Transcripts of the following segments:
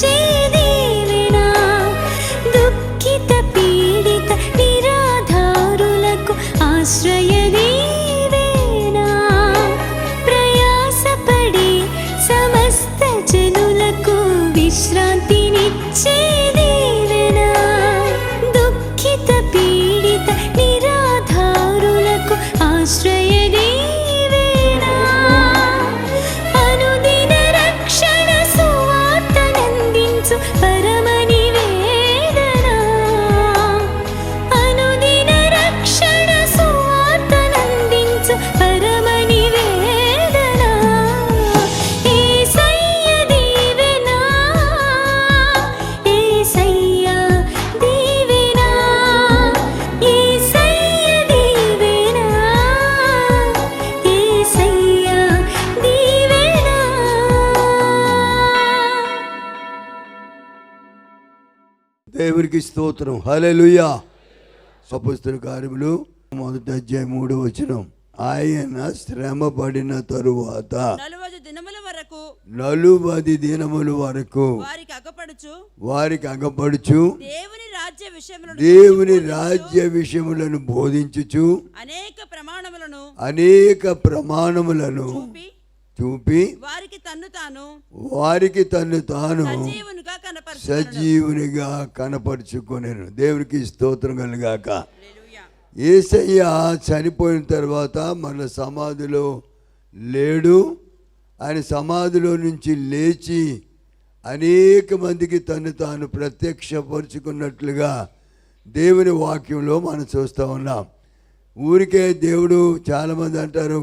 దీవెనా, దుఃఖిత పీడిత నిరాధారులకు ఆశ్రయ దీవెనా, ప్రయాసపడే సమస్త జనులకు విశ్రాంతినిచ్చే దీవెనా, దుఃఖిత పీడిత నిరాధారులకు ఆశ్రయ దీవెనా, అనుదిన రక్షణ సువార్తనందించు పరమ నివేదనా, అనుదిన రక్షణ సువార్తనందించు పరమ నివేదనా, యేసయ్య దీవెనా, యేసయ్య దీవెనా, యేసయ్య దీవెనా, యేసయ్య దీవెనా. దేవునికి స్తోత్రం. హల్లెలూయా. అపొస్తలుల కార్యములు 1:3 ఆయన శ్రమ పడిన తరువాత 40 దినముల వరకు 40 దినముల వరకు వారికి అగపడుచు దేవుని రాజ్య విషయములను బోధించుచు అనేక ప్రమాణములను చూపి వారికి తన్ను తాను సజీవునిగా కనపరుచుకొనెను. దేవునికి స్తోత్రం కలుగాక. యేసయ్య చనిపోయిన తర్వాత మన సమాధిలో లేడు. ఆయన సమాధిలో నుంచి లేచి అనేక మందికి తను తాను ప్రత్యక్షపరుచుకున్నట్లుగా దేవుని వాక్యంలో మనం చూస్తూ ఉన్నాం. ఊరికే దేవుడు, చాలామంది అంటారు,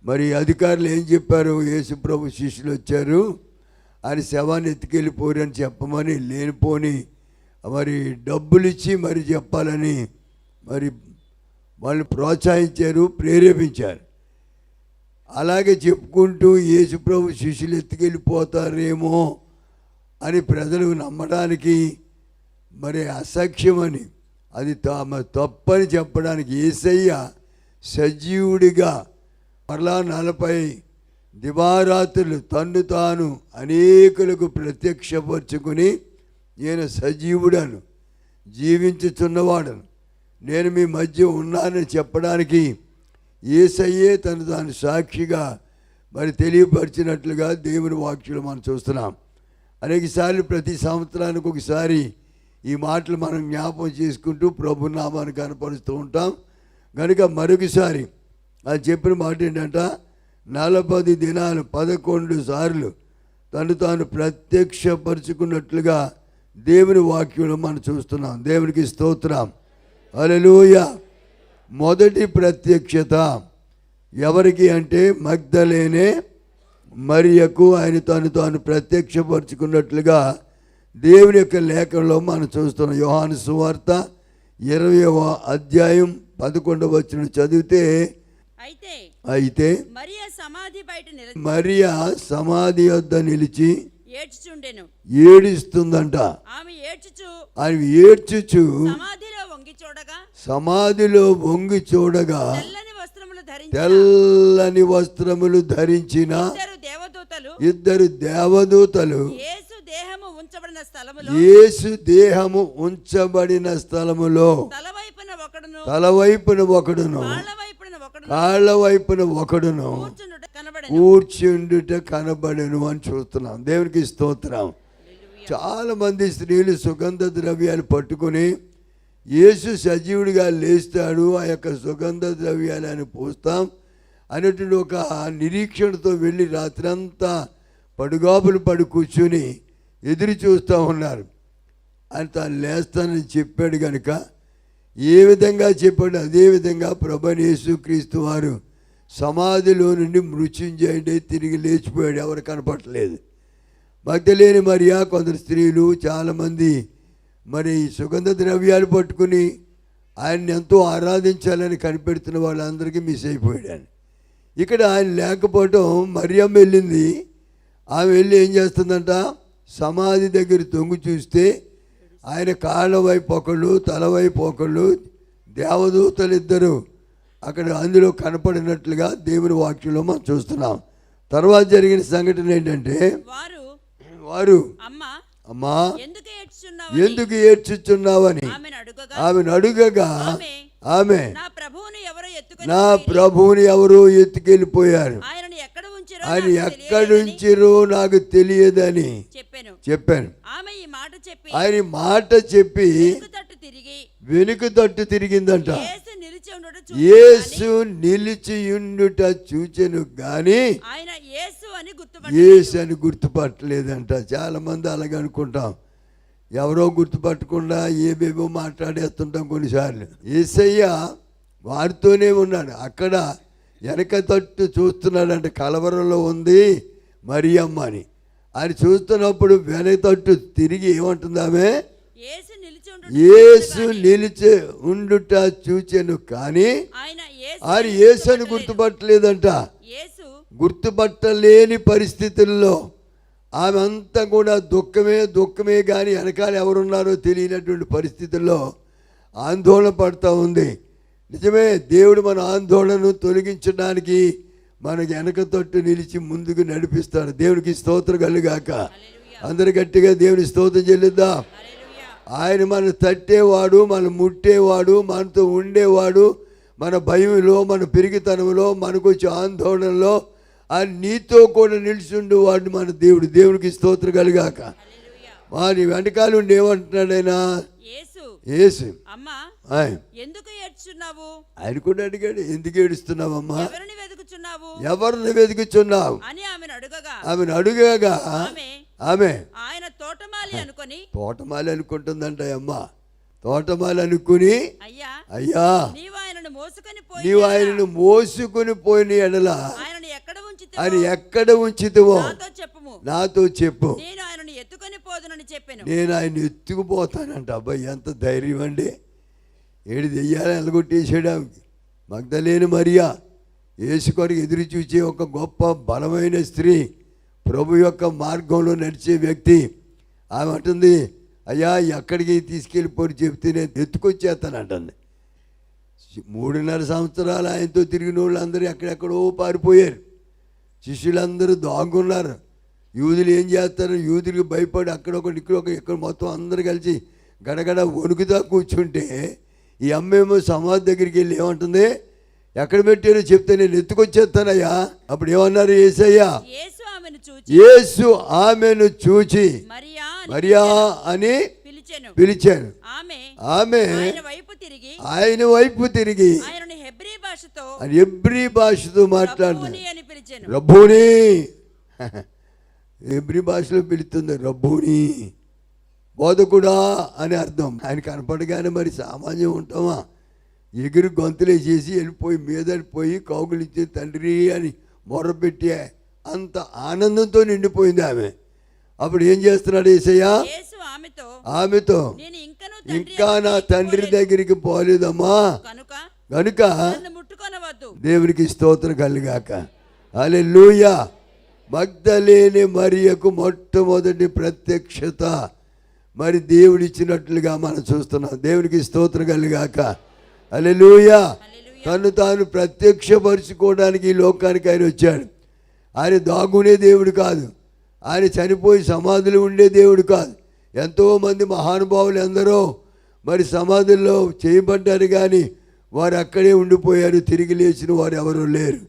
మరి అధికారులు ఏం చెప్పారు, యేసుప్రభు శిష్యులు వచ్చారు ఆయన శవాన్ని ఎత్తుకెళ్ళిపోరు అని చెప్పమని లేనిపోని మరి డబ్బులు ఇచ్చి మరి చెప్పాలని మరి వాళ్ళు ప్రోత్సహించారు, ప్రేరేపించారు. అలాగే చెప్పుకుంటూ యేసుప్రభు శిష్యులు ఎత్తుకెళ్ళిపోతారేమో అని ప్రజలు నమ్మడానికి మరి అసఖ్యమని, అది తప్పని చెప్పడానికి యేసయ్య సజీవుడిగా మరలా 40 దివారాత్రులు తన్ను తాను అనేకులకు ప్రత్యక్షపరుచుకుని నేను సజీవుడను, జీవించుచున్నవాడను, నేను మీ మధ్య ఉన్నానని చెప్పడానికి యేసయ్యే తను తాను సాక్షిగా మరి తెలియపరిచినట్లుగా దేవుని వాక్యంలో మనం చూస్తున్నాం. అనేకసార్లు ప్రతి సంవత్సరానికి ఒకసారి ఈ మాటలు మనం జ్ఞాపకం చేసుకుంటూ ప్రభు నామాన్ని కనపరుస్తూ ఉంటాం. కనుక మరొకసారి అది చెప్పిన మాట ఏంటంటే 40 దినాలు 11 సార్లు తను తాను ప్రత్యక్షపరుచుకున్నట్లుగా దేవుని వాక్యంలో మనం చూస్తున్నాం. దేవునికి స్తోత్రం. హల్లెలూయా. మొదటి ప్రత్యక్షత ఎవరికి అంటే మగ్దలేనే మరియకు ఆయన తను తాను ప్రత్యక్షపరుచుకున్నట్లుగా దేవుని యొక్క లేఖనంలో మనం చూస్తున్నాం. యోహాను సువార్త 20వ అధ్యాయం 11వ వచనం చదివితే, అయితే మరియా సమాధి వద్ద నిలిచి ఏడుస్తుందంట. ఆమె ఏడ్చుచు సమాధిలో వంగి చూడగా తెల్లని వస్త్రములు ధరించిన 2 దేవదూతలు యేసు దేహము ఉంచబడిన స్థలములో తలవైపున ఒకడును కాళ్ళ వైపున ఒకడును కూర్చుండుట కనబడను అని చూస్తున్నాం. దేవునికి స్తోత్రం. చాలా మంది స్త్రీలు సుగంధ ద్రవ్యాలు పట్టుకొని యేసు సజీవుడిగా లేస్తాడు, ఆ యొక్క సుగంధ ద్రవ్యాలు ఆయన పోస్తాం అనేటువంటి ఒక నిరీక్షణతో వెళ్ళి రాత్రంతా పడుగాపులు పడి కూర్చుని ఎదురు చూస్తూ ఉన్నారు. ఆయన తాను లేస్తానని చెప్పాడు కనుక ఏ విధంగా చెప్పాడు అదేవిధంగా ప్రభువైన యేసుక్రీస్తు వారు సమాధిలో నుండి మృత్యుంజయుడై తిరిగి లేచిపోయాడు. ఎవరు కనపడలేదు. మగ్దలేని మరియా, కొందరు స్త్రీలు, చాలామంది మరి సుగంధ ద్రవ్యాలు పట్టుకుని ఆయన్ని ఎంతో ఆరాధించాలని కనిపెడుతున్న వాళ్ళందరికీ మిస్ అయిపోయాడు. ఇక్కడ ఆయన లేకపోవటం మరియమ్మ వెళ్ళింది. ఆమె వెళ్ళి ఏం చేస్తుందంట, సమాధి దగ్గర తొంగి చూస్తే ఆయన కాళ్ళ వైపు ఒకళ్ళు, తల వైపు ఒకళ్ళు దేవదూతలు ఇద్దరు అక్కడ అందులో కనపడినట్లుగా దేవుని వాక్యంలో మనం చూస్తున్నాం. తర్వాత జరిగిన సంఘటన ఏంటంటే వారు అమ్మా ఎందుకు ఎందుకు ఏడ్చుచున్నావని ఆమెను అడుగగా ఆమె నా ప్రభువుని ఎవరో ఎత్తుకెళ్ళిపోయారు, ఆయన ఎక్కడి ఉంచిరో నాకు తెలియదని చెప్పాను. ఆయన మాట చెప్పి వెనుక తట్టు తిరిగిందంట. యేసు నిలిచి ఉండుట చూచెను గాని యేసు అని గుర్తుపట్టలేదంట. చాలా మంది అలాగే అనుకుంటాం, ఎవరో గుర్తుపట్టకుండా ఏమేమో మాట్లాడేస్తుంటాం కొన్నిసార్లు. యేసయ్య వారితోనే ఉన్నాడు, అక్కడ వెనక తట్టు చూస్తున్నాడంట. కలవరంలో ఉంది మరియమ్మ అని. ఆయన చూస్తున్నప్పుడు వెనక తట్టు తిరిగి ఏమంటుంది ఆమె? యేసు నిలిచి ఉండుట చూచెను కానీ ఆయన యేసు అని గుర్తుపట్టలేదంట. గుర్తుపట్టలేని పరిస్థితుల్లో ఆమె అంతా కూడా దుఃఖమే కానీ వెనకాల ఎవరున్నారో తెలియనటువంటి పరిస్థితుల్లో ఆందోళన పడుతూ ఉంది. నిజమే, దేవుడు మన ఆందోళనను తొలగించడానికి మనకి వెనక తట్టు నిలిచి ముందుకు నడిపిస్తాడు. దేవునికి స్తోత్రం కలుగాక. అందరు గట్టిగా దేవుని స్తోత్రం చెల్లిద్దాం. ఆయన మన తట్టేవాడు, మన ముట్టేవాడు, మనతో ఉండేవాడు. మన భయంలో, మన పెరిగితనంలో, మనకు వచ్చే ఆందోళనలో ఆయన నీతో కూడా నిలిచిండేవాడు మన దేవుడు. దేవునికి స్తోత్రం కలుగాక. వారి వెనకాల ఉండి ఏమంటున్నాడు ఆయన? యేసు ఎందుకు ఏడ్చున్నావు? ఆయన కూడా అడిగాడు, ఎందుకు ఏడుస్తున్నావమ్మా, ఎవరిని వెతుకుచున్నావు అని ఆమెను అడుగగా ఆమె ఆయన తోటమాలి అనుకుంటుందంట. అమ్మ తోటమాలి అనుకుని, అయ్యా నీవు ఆయనను మోసుకొని పోయిన ఎడల ఆయన ఎక్కడ ఉంచితివో నాతో చెప్పు, నేను ఆయన ఎత్తుకుపోతానంట. అబ్బాయి ఎంత ధైర్యం అండి! ఏడు దెయ్యాలు ఎలగొట్టేసాడు. మగ్దలేని మరియా యేసు కొరకు ఎదురు చూచే ఒక గొప్ప బలమైన స్త్రీ, ప్రభు యొక్క మార్గంలో నడిచే వ్యక్తి. ఆమె అంటుంది, అయ్యా ఎక్కడికి తీసుకెళ్ళిపోయి చెప్తే నేను ఎత్తుకొచ్చేస్తానంటుంది. 3.5 సంవత్సరాలు ఆయనతో తిరిగిన వాళ్ళు అందరూ ఎక్కడెక్కడో పారిపోయారు. శిష్యులందరూ దాగున్నారు. యూదులు ఏం చేస్తారు? యూదులకు భయపడి అక్కడొకటి ఇక్కడ మొత్తం అందరూ కలిసి గడగడ వణుకుతా కూర్చుంటే ఈ అమ్మేమో సమాధి దగ్గరికి వెళ్ళి ఏమంటుంది, ఎక్కడ పెట్టారో చెప్తే నేను ఎత్తుకొచ్చేస్తానయ్యా. అప్పుడు ఏమన్నారు? యేసయ్యా యేసు ఆమెను చూచి మరియా అని పిలిచాను. ఆమె ఆయన వైపు తిరిగి హెబ్రీ భాషతో మాట్లాడుతుంది. రబ్బూని హెబ్రీ భాషలో పిలుస్తుంది. రబ్బూని బోధకుడా అని అర్థం. ఆయన కనపడగానే మరి సామాన్యం ఉంటామా? ఎగురు గొంతులే చేసి వెళ్ళిపోయి మీదడిపోయి కౌగులిచ్చి తండ్రి అని మొర్రపెట్టి అంత ఆనందంతో నిండిపోయింది ఆమె. అప్పుడు ఏం చేస్తున్నాడు యేసయ్య? ఆమెతో ఇంకా నా తండ్రి దగ్గరికి పోలేదమ్మా కనుక దేవునికి స్తోత్రం కలుగాక. హల్లెలూయా. మగ్దలేని మరియకు మొట్టమొదటి ప్రత్యక్షత మరి దేవుడిచ్చినట్లుగా మనం చూస్తున్నాం. దేవునికి స్తోత్రం కలుగాక. హల్లెలూయా. తను తాను ప్రత్యక్షపరుచుకోవడానికి ఈ లోకానికి ఆయన వచ్చాడు. ఆయన దాగునే దేవుడు కాదు, ఆయన చనిపోయి సమాధులు ఉండే దేవుడు కాదు. ఎంతోమంది మహానుభావులు ఎందరో మరి సమాధుల్లో చేయబడ్డారు, కానీ వారు అక్కడే ఉండిపోయారు. తిరిగి లేచిన వారు ఎవరూ లేరు.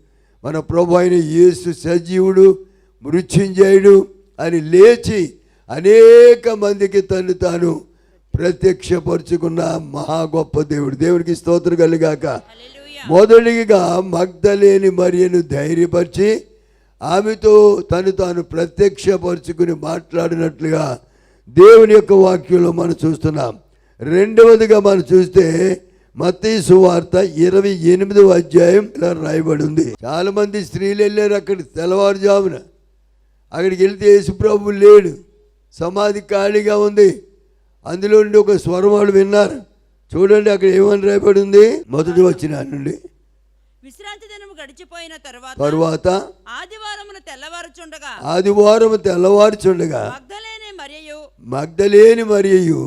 మన ప్రభు అయిన యేసు సజీవుడు, మృత్యుంజయుడు అని లేచి అనేక మందికి తను తాను ప్రత్యక్షపరుచుకున్న మహా గొప్ప దేవుడు. దేవునికి స్తోత్రం కలుగాక. మొదటిగా మగ్దలేని మరియను ధైర్యపరిచి ఆమెతో తను తాను ప్రత్యక్షపరుచుకుని మాట్లాడినట్లుగా దేవుని యొక్క వాక్యంలో మనం చూస్తున్నాం. రెండవదిగా మనం చూస్తే మత్తయి సువార్త 28వ అధ్యాయం ఇలా రాయబడి ఉంది. చాలా మంది స్త్రీలు వెళ్ళారు అక్కడికి తెల్లవారుజామున. అక్కడికి వెళ్తే యేసుప్రభు లేడు, సమాధి ఖాళీగా ఉంది. అందులో నుండి ఒక స్వరం వాళ్ళు విన్నారు. చూడండి అక్కడ ఏమని రాయబడి ఉంది? మొదటి వచనం నుండి. విశ్రాంతి దినము గడిచిపోయిన తరువాత ఆదివారము తెల్లవారుచుండగా మగ్దలేని మరియయు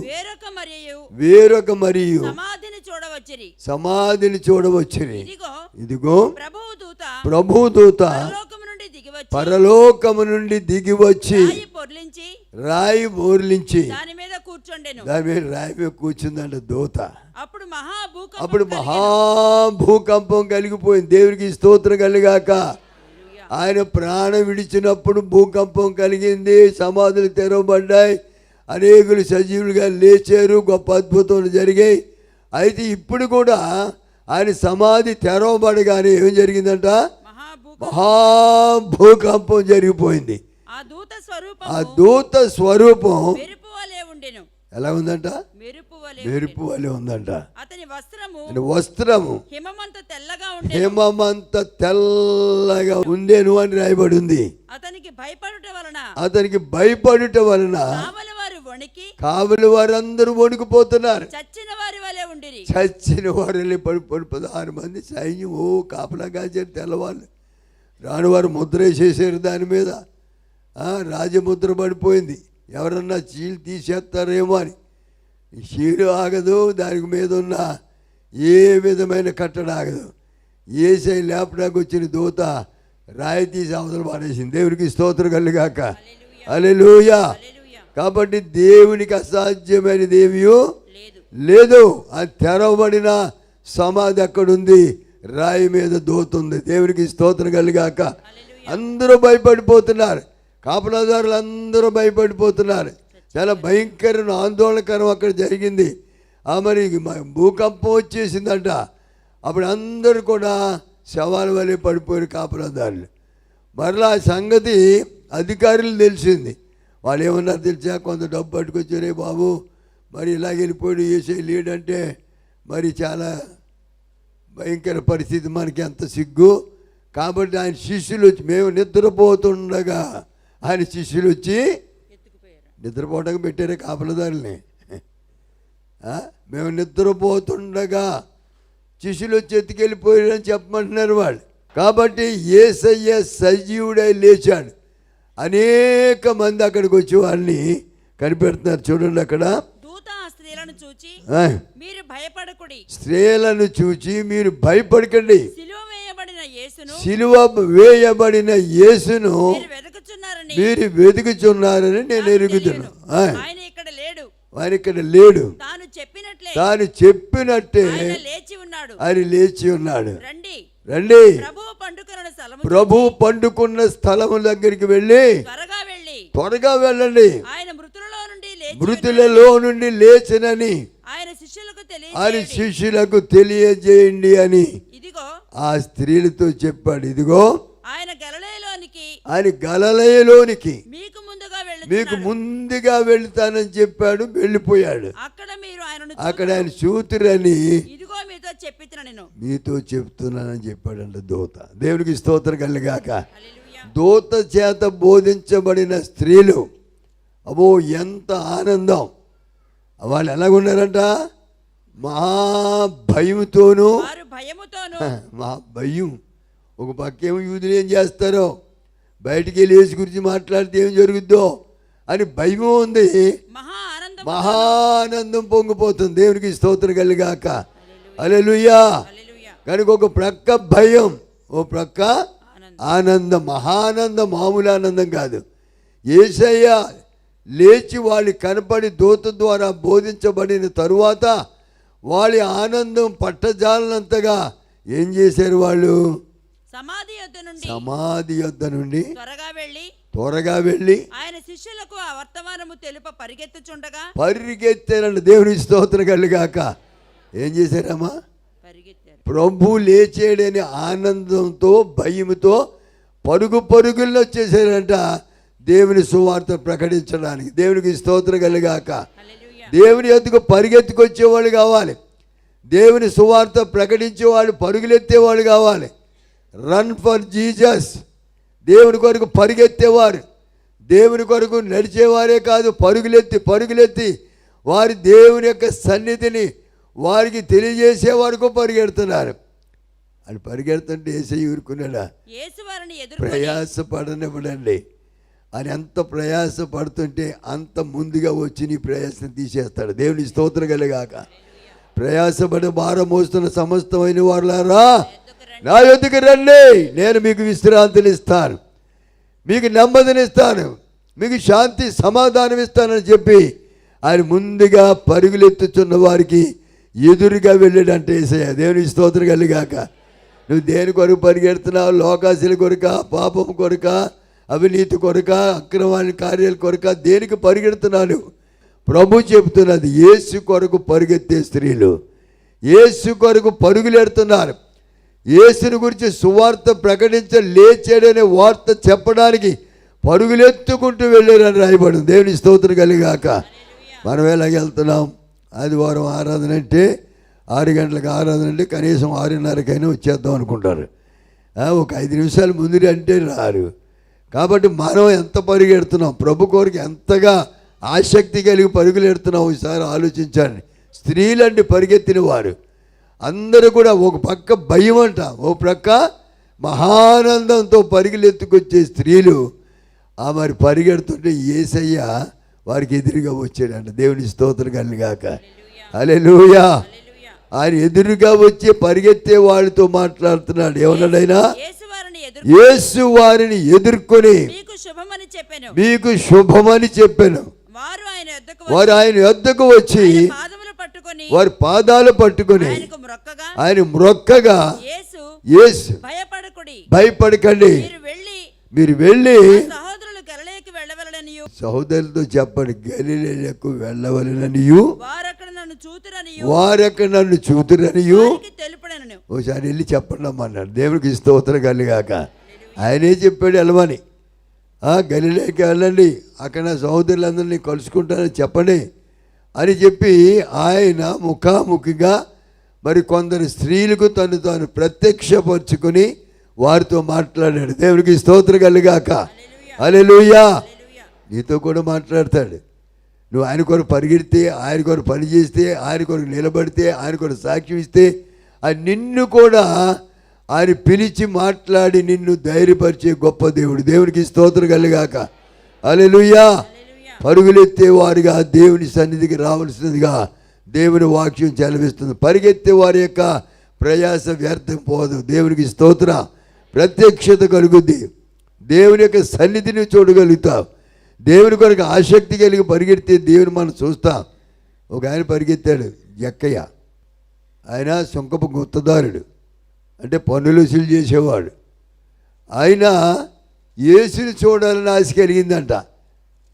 వేరొక మరియు సమాధిని చూడవచ్చిరి. ఇదిగో ప్రభువు దూత వచ్చి పరలోకము నుండి దిగి వచ్చి రాయి పొర్లించి రాయి బోర్లించి దాని మీద కూర్చొండెను. దాని మీద రాయి మీద కూర్చుందంట దూత. అప్పుడు మహాభూకంపం అప్పుడు కలిగెను. మహాభూకంపం కలిగిపోయింది. దేవునికి స్తోత్రం కలిగాక. ఆయన ప్రాణం విడిచినప్పుడు భూకంపం కలిగింది, సమాధులు తెరవబడ్డాయి, అనేకులు సజీవులుగా లేచారు, గొప్ప అద్భుతాలు జరిగాయి. అయితే ఇప్పుడు కూడా ఆయన సమాధి తెరవబడగానే ఏం జరిగిందంట? మహాభూకంపం జరిగిపోయింది. ఆ దూత స్వరూపం ఆ దూత స్వరూపం మెరుపు వలె ఉండెను. ఎలా ఉందంట? మెరుపు వలె మెరుపు వలె ఉందంట. అతని వస్త్రము వస్త్రము హిమమంత తెల్లగా ఉండెను. హిమమంత తెల్లగా ఉండేను అని రాయబడి ఉంది. అతనికి భయపడుట వలన అతనికి భయపడుట వలన కావలి వారు వణికి కావలి వారందరూ వణికిపోతున్నారు. చచ్చిన వారి వలె ఉండిరి. చచ్చిన వారిని 16 మంది సైన్యం కాపలా కాచారు. తెల్లవాళ్ళు రాని వారు ముద్ర వేసేసారు దాని మీద. రాజముద్ర పడిపోయింది. ఎవరన్నా చీలు తీసేస్తారేమో అని. చీలు ఆగదు, దానికి మీద ఉన్న ఏ విధమైన కట్టడ ఆగదు. ఏసై లేపడానికి వచ్చిన దూత రాయి తీసి అవతల పారేసింది. దేవునికి స్తోత్రం కలుగాక. హల్లెలూయా. కాబట్టి దేవునికి అసాధ్యమైనది ఏమీ లేదు. అది తెరవబడిన సమాధి అక్కడుంది, రాయి మీద దూత ఉంది. దేవునికి స్తోత్రం కలుగాక. అందరూ భయపడిపోతున్నారు. కాపలాదారులు అందరూ భయపడిపోతున్నారు. చాలా భయంకర ఆందోళనకరం అక్కడ జరిగింది. మరి భూకంపం వచ్చేసిందంట. అప్పుడు అందరూ కూడా శవాల వలె పడిపోయారు కాపలాదారులు. మరలా ఆ సంగతి అధికారులు తెలిసింది. వాళ్ళు ఏమన్నారు తెలిసా? కొంత డబ్బు పట్టుకొచ్చారే బాబు, మరి ఇలాగ వెళ్ళిపోయాడు ఏసై లేడంటే మరి చాలా భయంకర పరిస్థితి, మనకి ఎంత సిగ్గు. కాబట్టి ఆయన శిష్యులు వచ్చి, మేము నిద్రపోతుండగా ఆయన శిష్యులు వచ్చి నిద్రపోవడానికి పెట్టారే కాపలదారుల్ని. మేము నిద్రపోతుండగా శిష్యులు వచ్చి ఎత్తుకెళ్ళిపోయారని చెప్పమంటున్నారు వాళ్ళు. కాబట్టి యేసయ్య సజీవుడై లేచాడు. అనేక మంది అక్కడికి వచ్చి వాళ్ళని కనిపెడుతున్నారు. చూడండి అక్కడ స్త్రీలను చూచి మీరు భయపడకుడి. స్త్రీలను చూచి మీరు భయపడకండి. సిలువ వేయబడిన యేసును మీరు వెతుకుచున్నారని నేను ఎరుగుతున్నాను. ఆయన ఇక్కడ లేడు. ఆయన ఇక్కడ లేడు. తాను చెప్పినట్టే ఆయన లేచి ఉన్నాడు. రండి, ప్రభు పండుకున్న స్థలము దగ్గరికి వెళ్ళి త్వరగా వెళ్ళండి. మృతులలో నుండి లేచనని ఆయన శిష్యులకు తెలియజేయండి అని ఆ స్త్రీలతో చెప్పాడు. ఇదిగో ఆయన గలిలయలోనికి మీకు ముందుగా వెళ్తానని చెప్పాడు. వెళ్ళిపోయాడు. అక్కడ ఆయన చూతురని మీతో చెప్తున్నానని చెప్పాడంట దూత. దేవునికి స్తోత్రం కలుగాక. దూత చేత బోధించబడిన స్త్రీలు, అబ్బో ఎంత ఆనందం. వాళ్ళు ఎలాగున్నారంట? మా భయముతోనూ మా భయం. ఒక పక్కేమో యూదులు ఏం చేస్తారో, బయటికి వెళ్ళి యేసు గురించి మాట్లాడితే ఏం జరుగుద్దో అని భయం ఉంది. మహానందం పొంగిపోతుంది. దేవునికి స్తోత్రం కలుగాక. హల్లెలూయా. కనుక ఒక ప్రక్క భయం, ఓ ప్రక్క ఆనందం. మహానందం మామూలు ఆనందం కాదు. యేసయ్య లేచి వాళ్ళు కనపడి దూత ద్వారా బోధించబడిన తరువాత వాళ్ళ ఆనందం పట్టజాలనంతగా ఏం చేశారు? వాళ్ళు సమాధి యొద్ద నుండి త్వరగా వెళ్ళి ఆయన శిష్యులకు ఆ వర్తమానము తెలుప పరిగెత్తారండి. దేవుని స్తోత్రం కలుగాక. ఏం చేశారమ్మా? ప్రభు లేచేడని ఆనందంతో భయముతో పరుగుల్లో వచ్చేసారంట దేవుని సువార్త ప్రకటించడానికి. దేవునికి స్తోత్రం కలుగాక. దేవుని యొద్దకు పరిగెత్తుకొచ్చేవాళ్ళు కావాలి. దేవుని సువార్త ప్రకటించేవాళ్ళు, పరుగులెత్తేవాళ్ళు కావాలి. Run for Jesus. దేవుని కొరకు పరిగెత్తేవారు, దేవుని కొరకు నడిచేవారే కాదు, పరుగులెత్తి వారి దేవుని యొక్క సన్నిధిని వారికి తెలియజేసే వరకు పరిగెడుతున్నారు. అని పరిగెడుతుంటే యేసయ్య ఊరుకున్నాడా? ప్రయాసపడనివ్వడండి. అని ఎంత ప్రయాస పడుతుంటే అంత ముందుగా వచ్చి నీ ప్రయాసం తీసేస్తాడు. దేవుని స్తోత్రం కలుగాక. ప్రయాసపడి భారం మోస్తున్న సమస్తమైన వారులారా నా యొద్దకు రండి, నేను మీకు విశ్రాంతిని ఇస్తాను. మీకు నెమ్మదినిస్తాను, మీకు శాంతి సమాధానం ఇస్తానని చెప్పి ఆయన ముందుగా పరుగులెత్తుచున్న వారికి ఎదురుగా వెళ్ళాడంటే యేసయ్య. దేవునికి స్తోత్రం కలిగాక. నువ్వు దేని కొరకు పరిగెడుతున్నావు? లోకాశల కొరక, పాపం కొరక, అవినీతి కొరక, అక్రమాల కార్యాల కొరక, దేనికి పరిగెడుతున్నాను? ప్రభు చెబుతున్నది, యేసు కొరకు పరిగెత్తే స్త్రీలు యేసు కొరకు పరుగులెడుతున్నారు. యేసుని గురించి సువార్త లేచాడనే వార్త చెప్పడానికి పరుగులెత్తుకుంటూ వెళ్ళారని రాయబడింది. దేవుని స్తోత్రం కలిగాక. మనం ఎలాగ వెళ్తున్నాం? ఆదివారం ఆరాధన అంటే 6 గంటలకు ఆరాధన అంటే కనీసం 6:30కైనా వచ్చేద్దాం అనుకుంటారు. ఒక 5 నిమిషాలు ముందు అంటే రారు. కాబట్టి మనం ఎంత పరుగెడుతున్నాం, ప్రభు కోరిక ఎంతగా ఆసక్తి కలిగి పరుగులెడుతున్నాం ఒకసారి ఆలోచించండి. స్త్రీలండి పరిగెత్తిన వారు అందరూ కూడా ఒక పక్క భయం అంట, ఒక పక్క మహానందంతో పరుగులెత్తుకొచ్చే స్త్రీలు మరి పరిగెడుతుంటే యేసయ్య వారికి ఎదురుగా వచ్చాడంట. దేవుని స్తోత్రం కలిగాక. హల్లెలూయా. ఆయన ఎదురుగా వచ్చి పరిగెత్తే వాడితో మాట్లాడుతున్నాడు. ఏమన్నాడైనా? యేసు వారిని ఎదుర్కొని మీకు శుభమని చెప్పాను. వారు ఆయన యొద్దకు వచ్చి వారి పాదాలు పట్టుకొని ఆయన మ్రొక్కగా, యేసు భయపడకండి, మీరు వెళ్ళి సహోదరులతో చెప్పండి, గలిలయకు వెళ్ళవలెననియు వారక్కడ నన్ను చూతురనియు ఒకసారి వెళ్ళి చెప్పండి అన్నాడు. దేవునికి స్తోత్రం కలిగాక. ఆయనే చెప్పాడు వెళ్ళమని. గలిలయకి వెళ్ళండి, అక్కడ నా సహోదరులందరినీ కలుసుకుంటానని చెప్పండి అని చెప్పి ఆయన ముఖాముఖిగా మరి కొందరు స్త్రీలకు తాను ప్రత్యక్షపరుచుకొని వారితో మాట్లాడాడు. దేవునికి స్తోత్రం కలిగాక. హల్లెలూయా. నీతో కూడా మాట్లాడతాడు. నువ్వు ఆయన కొరకు పరిగెడితే, ఆయన కొరకు పని చేస్తే, ఆయన కొరకు నిలబడితే, ఆయన కొరకు సాక్ష్యం ఇస్తే ఆయన నిన్ను కూడా ఆయన పిలిచి మాట్లాడి నిన్ను ధైర్యపరిచే గొప్ప దేవుడు. దేవునికి స్తోత్రం కలిగాక. హల్లెలూయా. పరుగులెత్తే వారిగా దేవుని సన్నిధికి రావాల్సినదిగా దేవుని వాక్యం చదివిస్తుంది. పరిగెత్తే వారి యొక్క ప్రయాస వ్యర్థం పోదు. దేవునికి స్తోత్ర. ప్రత్యక్షత కలుగుద్ది. దేవుని యొక్క సన్నిధిని చూడగలుగుతావు. దేవుని కొరకు ఆసక్తి కలిగి పరిగెడితే దేవుని మనం చూస్తాం. ఒక ఆయన పరిగెత్తాడు, జక్కయ్య. ఆయన సుంకపు గుత్తదారుడు, అంటే పన్నులు వసూలు చేసేవాడు. ఆయన యేసుని చూడాలని ఆశ కలిగిందంట.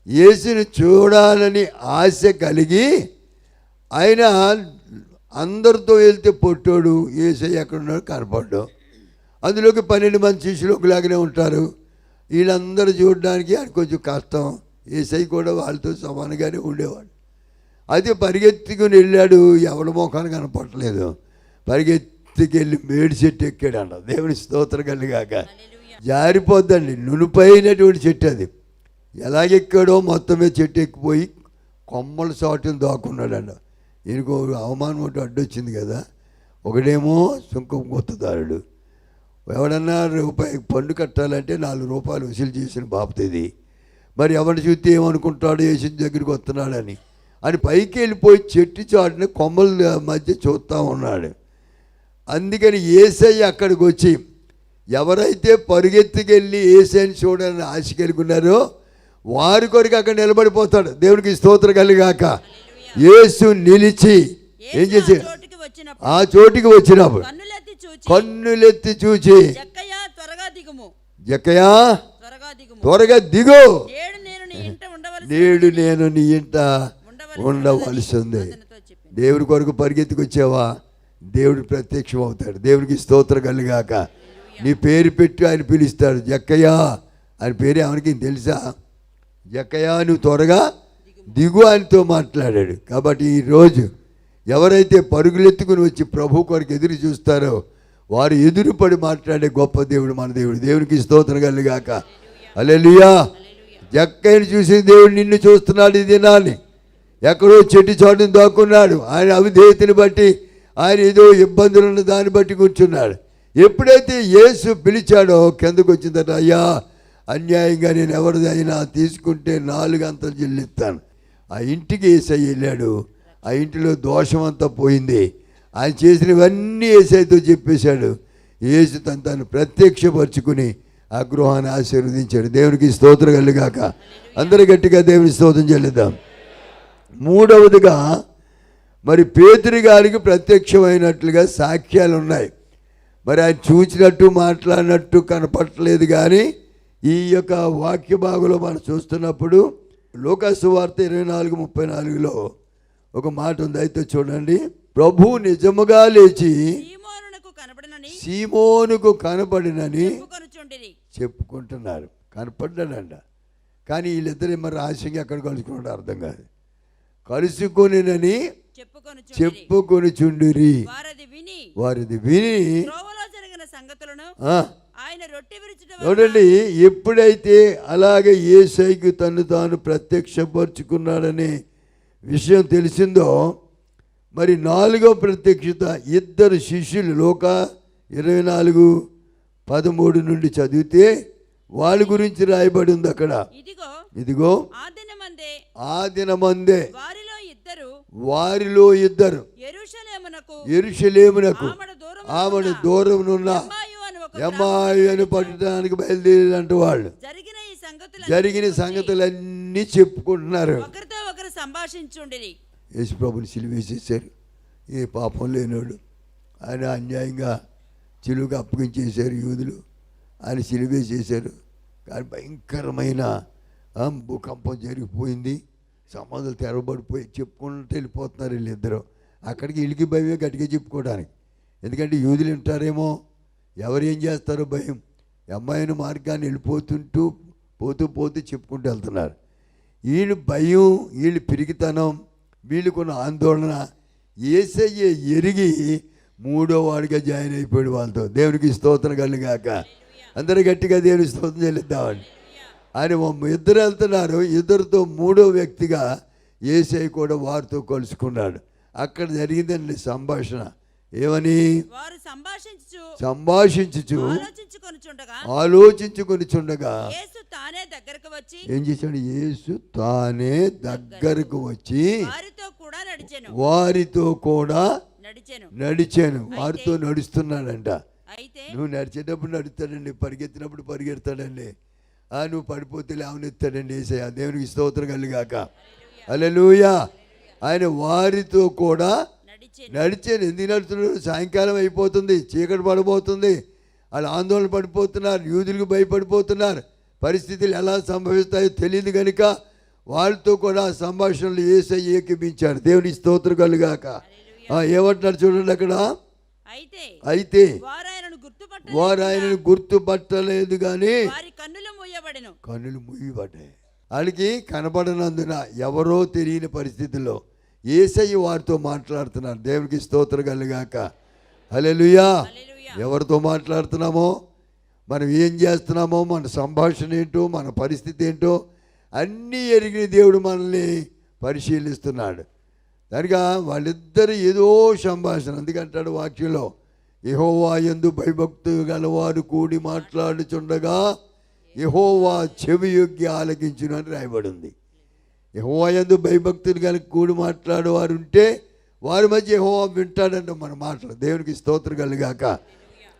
యేసుని చూడాలని ఆశ కలిగి ఆయన అందరితో వెళ్తే పొట్టోడు, యేసయ్య ఎక్కడున్నాడు కనపడ్డాడు. అందులోకి 12 మంది శిష్యులు ఒకలాగానే ఉంటారు. వీళ్ళందరూ చూడడానికి ఆయన కొంచెం కష్టం. యేసయ్య కూడా వాళ్ళతో సమానంగానే ఉండేవాడు. అయితే పరిగెత్తుకుని వెళ్ళాడు, ఎవరి ముఖాన్ని కనపడలేదు. పరిగెత్తుకెళ్ళి మేడి చెట్టు ఎక్కాడంట. దేవుని స్తోత్రం కలిగాక. జారిపోద్దండి, నునుపైనటువంటి చెట్టు అది. ఎలాగెక్కాడో మొత్తమే చెట్టు ఎక్కిపోయి కొమ్మల చాటును దాక్కున్నాడంట. ఈయనకు అవమానం ఒకటి అడ్డొచ్చింది కదా. ఒకడేమో సుంకం గుత్తదారుడు, ఎవడన్నా రూపాయి పన్ను కట్టాలంటే 4 రూపాయలు వసూలు చేసిన బాపుతుంది. మరి ఎవరిని చూస్తే ఏమనుకుంటాడు, యేసు దగ్గరికి వస్తున్నాడని అని పైకి వెళ్ళిపోయి చెట్టు చాటుని కొమ్మల మధ్య చూస్తూ ఉన్నాడు. అందుకని యేసయ్య అక్కడికి వచ్చి ఎవరైతే పరుగెత్తుకెళ్ళి యేసయ్యని చూడాలని ఆశ కలిగి ఉన్నారో వారి కొరకు అక్కడ నిలబడిపోతాడు. దేవునికి స్తోత్రం కలిగాక. యేసు నిలిచి ఏం చేసి ఆ చోటికి వచ్చినప్పుడు కన్నులెత్తి చూచి, జక్కయ్యా త్వరగా దిగు, నేడు నేను నీ ఇంట ఉండవలసి ఉంది. దేవుడి కొరకు పరిగెత్తుకొచ్చావా, దేవుడు ప్రత్యక్షం అవుతాడు. దేవుడికి స్తోత్రం కలిగాక. నీ పేరు పెట్టి ఆయన పిలుస్తాడు. జక్కయ్యా, ఆయన పేరు ఎవరికి తెలుసా? జక్కయ్యా నువ్వు త్వరగా దిగు ఆయనతో మాట్లాడాడు. కాబట్టి ఈరోజు ఎవరైతే పరుగులెత్తుకుని వచ్చి ప్రభు కొరకు ఎదురు చూస్తారో వారు ఎదురుపడి మాట్లాడే గొప్ప దేవుడు మన దేవుడు. దేవునికి స్తోత్రం కలిగాక. హల్లెలూయా. జక్కయ్యను చూసి దేవుడు నిన్ను చూస్తున్నాడు. ఈ దినాన్ని ఎక్కడో చెట్టు చాటును దాక్కున్నాడు. ఆయన అవిధేయతని బట్టి, ఆయన ఏదో ఇబ్బందులు ఉన్న దాన్ని బట్టి కూర్చున్నాడు. ఎప్పుడైతే యేసు పిలిచాడో కిందకు వచ్చిందట, అయ్యా అన్యాయంగా నేను ఎవరిదైనా తీసుకుంటే 4 అంతలు చెల్లిస్తాను. ఆ ఇంటికి యేసయ్య వెళ్ళాడు. ఆ ఇంటిలో దోషం అంతా పోయింది. ఆయన చేసినవన్నీ యేసయ్యతో చెప్పేశాడు. యేసు తను ప్రత్యక్షపరుచుకుని ఆ గృహాన్ని ఆశీర్వదించాడు. దేవునికి స్తోత్రం కలుగాక. అందరి గట్టిగా దేవుని స్తోత్రం చెల్లిద్దాం. మూడవదిగా మరి పేతురు గారికి ప్రత్యక్షమైనట్లుగా సాక్ష్యాలు ఉన్నాయి. మరి ఆయన చూసినట్టు మాట్లాడినట్టు కనపడలేదు. కానీ ఈ యొక్క వాక్య భాగంలో మనం చూస్తున్నప్పుడు లూకాసు వార్త 24:34లో ఒక మాట ఉంది. అయితే చూడండి, ప్రభు నిజముగా లేచి సీమోనుకు కనపడినని చెప్పుకుంటున్నారు. కనపడ్డాడంట. కానీ వీళ్ళిద్దరు మరి రహస్యంగా ఎక్కడ కలుసుకున్నాడు అర్థం కాదు. కలుసుకొనినని చెప్పుకొనుచుండిరి. వారిది విని చూడండి, ఎప్పుడైతే అలాగే యేసయ్యకు తను తాను ప్రత్యక్షపరుచుకున్నాడనే విషయం తెలిసిందో, మరి 4వ ప్రత్యక్షత ఇద్దరు శిష్యులు లూకా 24:13 నుండి చదివితే వాళ్ళ గురించి రాయబడి ఉంది అక్కడ. ఇదిగో ఆ దినమందే వారిలో ఇద్దరు యెరూషలేమునకు ఆమెను దూరమునున్న ఎమ్మాయి అని పట్టడానికి బయలుదేరారంట. వాళ్ళు జరిగిన సంగతులన్నీ చెప్పుకుంటున్నారు. యేసు ప్రభుని సిలువేసేసారు. ఏ పాపం లేనోడు, ఆయన అన్యాయంగా చిలువుగా అప్పగించేశారు యూదులు. ఆయన సిలువేసేశారు. కానీ భయంకరమైన భూకంపం జరిగిపోయింది. సమాధులు తెరవబడిపోయి చెప్పుకుంటూ వెళ్ళిపోతున్నారు వీళ్ళిద్దరూ. అక్కడికి వీళ్ళకి భయమే గట్టిగా చెప్పుకోవడానికి. ఎందుకంటే యూదులు వింటారేమో, ఎవరు ఏం చేస్తారో భయం. అమ్మాయిని మార్గాన్ని వెళ్ళిపోతుంటూ పోతూ చెప్పుకుంటూ వెళ్తున్నారు. వీళ్ళు భయం, వీళ్ళు పిరిగితనం, వీళ్ళకున్న ఆందోళన యేసయ్య ఎరిగి 3వ వాడిగా జాయిన్ అయిపోయాడు వాళ్ళతో. దేవునికి స్తోత్రం కలుగాక. అందరూ గట్టిగా దేవుని స్తోత్రం చెల్లిద్దామని. ఆయన ఇద్దరు వెళ్తున్నారు. ఇద్దరితో 3వ వ్యక్తిగా యేసయ్య కూడా వారితో కలుసుకున్నాడు. అక్కడ జరిగిందండి సంభాషణ. ఏమని? సంభాషించుచు ఆలోచించుకొనిచుండగా ఏం చేశాడు? యేసు తానే దగ్గరకు వచ్చి వారితో కూడా నడిచాను. వారితో నడుస్తున్నాడంట. నువ్వు నడిచేటప్పుడు నడుస్తాడండి, పరిగెత్తినప్పుడు పరిగెడతాడండి. నువ్వు పడిపోతే లేవనెత్తాడండి యేసయ్య. దేవునికి స్తోత్రం కలుగాక. హల్లెలూయా. ఆయన వారితో కూడా నడిచాను. ఎందుకు నడుస్తున్నాడు? సాయంకాలం అయిపోతుంది, చీకటి పడిపోతుంది. వాళ్ళు ఆందోళన పడిపోతున్నారు, యూదులకు భయపడిపోతున్నారు. పరిస్థితులు ఎలా సంభవిస్తాయో తెలియదు కనుక వాళ్ళతో కూడా సంభాషణలు యేసయ్య ఏకీభించాడు. దేవుని స్తోత్రం కలుగాక. ఏమంటున్నారు చూడండి అక్కడ. అయితే వారు ఆయనను గుర్తుపట్టలేదు కానీ కన్నులు మూయబడ్డాయి. వాళ్ళకి కనబడనందున ఎవరో తెలియని పరిస్థితుల్లో యేసయ్య వారితో మాట్లాడుతున్నారు. దేవునికి స్తోత్రం కలుగాక. హల్లెలూయా. ఎవరితో మాట్లాడుతున్నామో, మనం ఏం చేస్తున్నామో, మన సంభాషణ ఏంటో, మన పరిస్థితి ఏంటో అన్నీ ఎరిగిన దేవుడు మనల్ని పరిశీలిస్తున్నాడు. దానిగా వాళ్ళిద్దరు ఏదో సంభాషణ. అందుకంటాడు వాక్యంలో, యెహోవా యందు భయభక్తులు గలవారు కూడి మాట్లాడుచుండగా యెహోవా చెవియొగ్గి ఆలకించును అని రాయబడి ఉంది. యెహోవా యందు భయభక్తులు గల కూడి మాట్లాడేవారు ఉంటే వారి మధ్య యెహోవా వింటాడంట మన మాటలు. దేవునికి స్తోత్రం కలుగాక.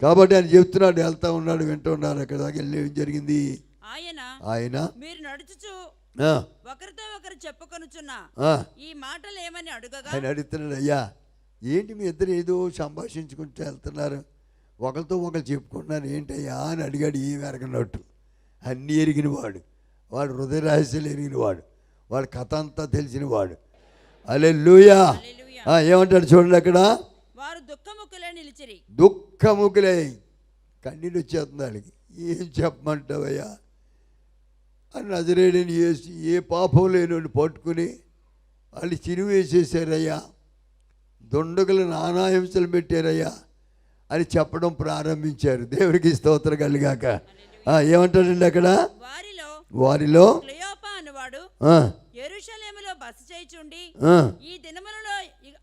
కాబట్టి ఆయన చెప్తున్నాడు, వెళ్తా ఉన్నాడు, వింటూ ఉన్నారు. అక్కడ దాకా వెళ్ళి ఏం జరిగింది? ఆయన మీరు నడుచుచు ఒకరితో ఒకరు చెప్పుకొనుచున్నా ఈ మాటలు ఏమని అడుగగా ఆయన అడుగుతున్నాడు, అయ్యా ఏంటి మీ ఇద్దరు ఏదో సంభాషించుకుంటూ వెళ్తున్నారు, ఒకరితో ఒకరు చెప్పుకుంటున్నారు ఏంటయ్యా అని అడిగాడు. ఏమి ఎరగనట్టు. అన్నీ ఎరిగినవాడు, వాడు హృదయ రహస్యాలు ఎరిగినవాడు, వాడు కథ అంతా తెలిసినవాడు. హల్లెలూయా. ఏమంటాడు చూడండి అక్కడ. వారు దుఃఖముఖులై నిలిచిరి. దుఃఖముఖులై కన్నీళ్ళు వచ్చేస్తుంది వాళ్ళకి. ఏం చెప్పమంటావయ్యా అని నజరేయుడైన యేసు ఏ పాపం లేని పట్టుకుని వాళ్ళు చిరువు వేసేసారయ్యా, దుండగులు నానా హింసలు పెట్టారయ్యా అని చెప్పడం ప్రారంభించారు. దేవుడికి స్తోత్రం కలుగాక. ఏమంటాడండి అక్కడ? వారిలో క్లెయోపా అనువాడు యెరూషలేములో బస చేయుచుండి ఈ దినములలో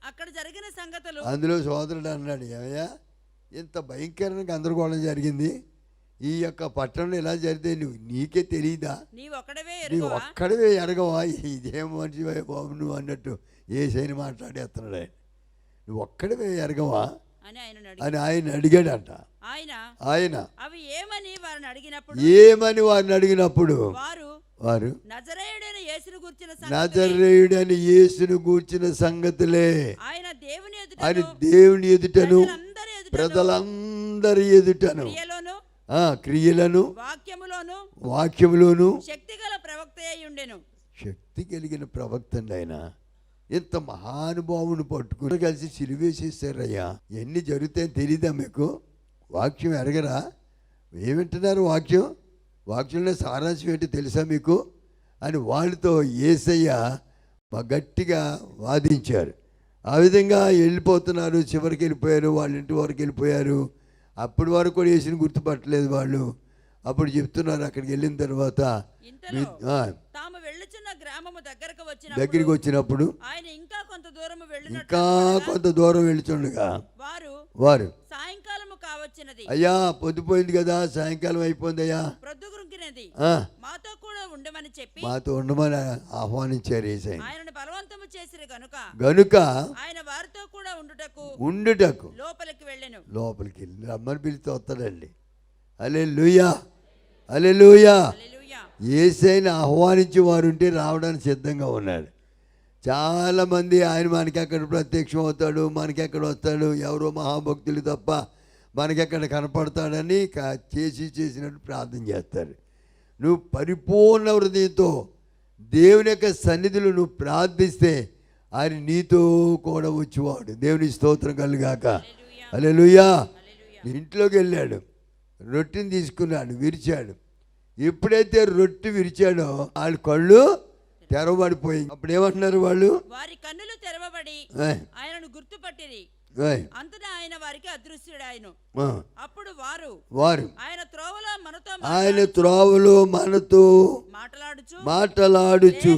అక్కడ జరిగిన సంగతులు. అందులో సోదరుడు అన్నాడు, ఏమయ్యా ఇంత భయంకరంగా గందరగోళం జరిగింది, ఈ యొక్క పట్టణంలో ఇలా జరిగితే నీకే తెలియదా? నీవు ఒక్కడవే ఎరగవా? ఇదేం మనిషి బాబు నువ్వు అన్నట్టు ఏసైని మాట్లాడేస్తున్నాడు ఆయన. నువ్వు ఒక్కడవే ఎరగవా? అని ఆయన అడిగాడంట. ఆయన అవి ఏమని వారిని అడిగినప్పుడు వారు నజరేయుడైన యేసును గూర్చిన సంగతులే ఆయన దేవుని ఎదుటను ప్రజలందరి ఎదుటను క్రియలను వాక్యములోను శక్తి కలిగిన ప్రవక్త అండి ఆయన. ఇంత మహానుభావుని పట్టుకుని కలిసి సిలువేసేసారయ్యా. ఎన్ని జరుగుతాయని తెలీదా మీకు? వాక్యం ఎరగరా? ఏమింటున్నారు? వాక్యంలో సారాంశం ఏంటి తెలుసా మీకు అని వాళ్ళతో యేసయ్య గట్టిగా వాదించారు. ఆ విధంగా వెళ్ళిపోతున్నారు. చివరికి వెళ్ళిపోయారు, వాళ్ళ ఇంటి వరకు వెళ్ళిపోయారు. అప్పటి వరకు కూడా యేసుని గుర్తుపట్టలేదు వాళ్ళు. అప్పుడు చెప్తున్నారు అక్కడికి వెళ్ళిన తర్వాత దగ్గరికి వచ్చినప్పుడు ఇంకా కొంత దూరం వెళ్ళుచుండగా వారు అయ్యా పొద్దుపోయింది కదా, సాయంకాలం అయిపోయింది అయ్యా, మాతో ఉండమని ఆహ్వానించారు యేసయ్య. గనుక ఉండుటకు లోపలికి వెళ్ళి రమ్మని పిలిచి వస్తాడండి. హల్లెలూయా, హల్లెలూయా. యేసయ్యని ఆహ్వానించి వారు ఉంటే రావడానికి సిద్ధంగా ఉన్నాడు. చాలామంది ఆయన మనకెక్కడ ప్రత్యక్షం అవుతాడు, మనకెక్కడ వస్తాడు, ఎవరో మహాభక్తులు తప్ప మనకెక్కడ కనపడతాడని చేసినట్టు ప్రార్థన చేస్తారు. నువ్వు పరిపూర్ణ హృదయంతో దేవుని యొక్క సన్నిధిలో నువ్వు ప్రార్థిస్తే ఆయన నీతో కూడా వచ్చేవాడు. దేవుని స్తోత్రం కలుగాక. హల్లెలూయా. ఇంట్లోకి వెళ్ళాడు, రొట్టెని తీసుకున్నాడు, విరిచాడు. ఎప్పుడైతే రొట్టె విరిచాడో వాళ్ళ కళ్ళు తెరవబడిపోయి. అప్పుడు ఏమంటున్నారు వాళ్ళు? వారి కన్నులు తెరవబడి ఆయనను గుర్తుపట్టిరి. అంతటా ఆయన వారికి అదృశ్యుడాయను. అప్పుడు వారు ఆయన త్రోవలో మనతో మాటలాడుచు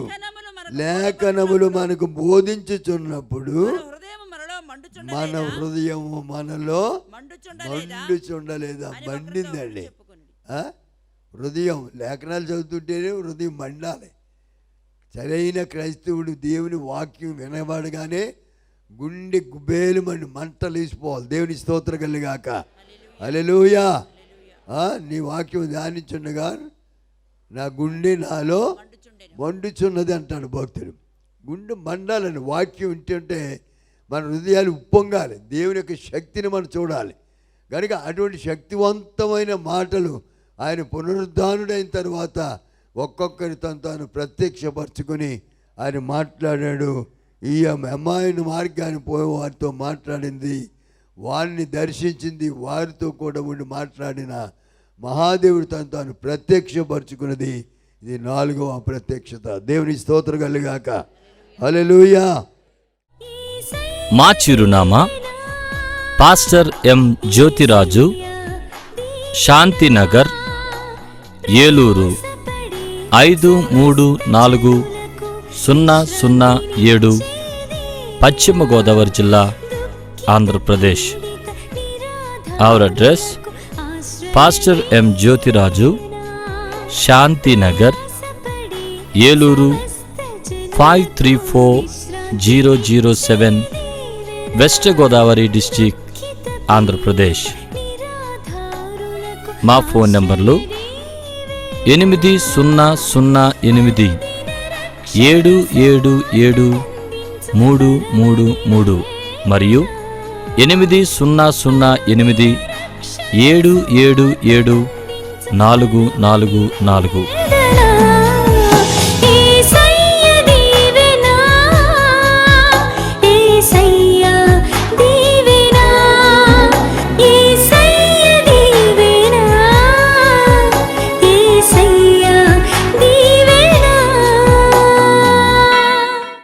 లేఖనములు మనకు బోధించుచున్నప్పుడు మన హృదయము మనలో మండుచుండలేదా? మండిందండి. హృదయం లేఖనాలు చదువుతుంటేనే హృదయం మండాలి. సరైన క్రైస్తవుడు దేవుని వాక్యం వినబడగానే గుండె గుబేలుమని మంటలు వేసిపోవాలి. దేవుని స్తోత్రం కలుగాక. హల్లెలూయా. నీ వాక్యం ధ్యానించుండగా నా గుండె నాలో మండుచున్నది అంటాడు భక్తుడు. గుండె మండాలని వాక్యం వింటుంటే మన హృదయాలు ఉప్పొంగాలి. దేవుని యొక్క శక్తిని మనం చూడాలి. కనుక అటువంటి శక్తివంతమైన మాటలు ఆయన పునరుద్ధానుడైన తర్వాత ఒక్కొక్కరి తాను ప్రత్యక్షపరచుకొని ఆయన మాట్లాడాడు. ఈ అమ్మాయిని మార్గాన్ని పోయే వారితో మాట్లాడింది, వారిని దర్శించింది, వారితో కూడా ఉండి మాట్లాడిన మహాదేవుడు తాను ప్రత్యక్షపరచుకున్నది. ఇది 4వ ప్రత్యక్షత. దేవుని స్తోత్రం కలుగాక. హల్లెలూయా. మా చిరునామా పాస్టర్ ఎం జ్యోతిరాజు, శాంతినగర్, ఏలూరు 534007, పశ్చిమ గోదావరి జిల్లా, Andhra Pradesh. Our address pastor M Jyothiraju, Shantinagar, Eluru 534007, west Godavari district, Andhra Pradesh. మా ఫోన్ నంబర్లు 8007773333 మరియు 800877774444.